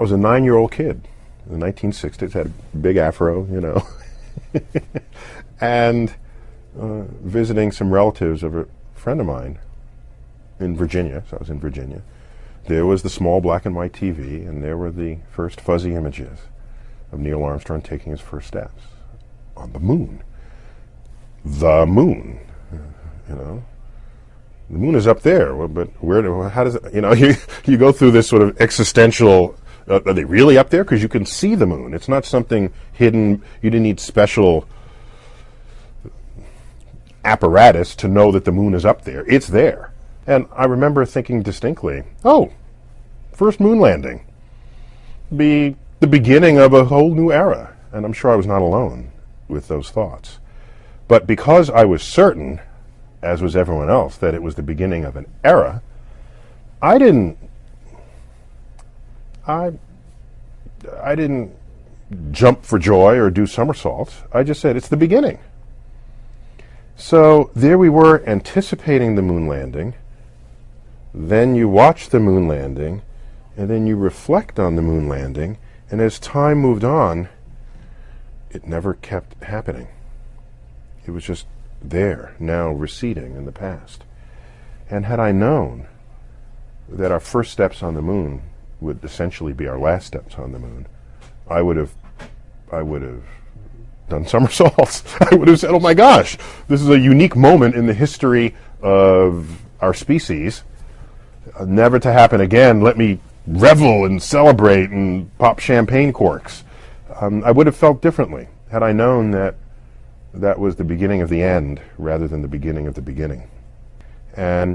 I was a 9-year-old kid in the 1960s, had a big afro, you know, and visiting some relatives of a friend of mine in Virginia. So I was in Virginia. There was the small black and white TV, and there were the first fuzzy images of Neil Armstrong taking his first steps on the moon. The moon, you know. The moon is up there, but how does it, you know, you go through this sort of existential, are they really up there? Because you can see the moon. It's not something hidden. You didn't need special apparatus to know that the moon is up there. It's there. And I remember thinking distinctly, oh, first moon landing. Be the beginning of a whole new era. And I'm sure I was not alone with those thoughts. But because I was certain, as was everyone else, that it was the beginning of an era, I didn't jump for joy or do somersaults. I just said, it's the beginning. So there we were anticipating the moon landing. Then you watch the moon landing, and then you reflect on the moon landing, and as time moved on, it never kept happening. It was just there, now receding in the past. And had I known that our first steps on the moon would essentially be our last steps on the moon, I would have done somersaults. I would have said, oh my gosh, this is a unique moment in the history of our species. Never to happen again. Let me revel and celebrate and pop champagne corks. I would have felt differently had I known that that was the beginning of the end rather than the beginning of the beginning. And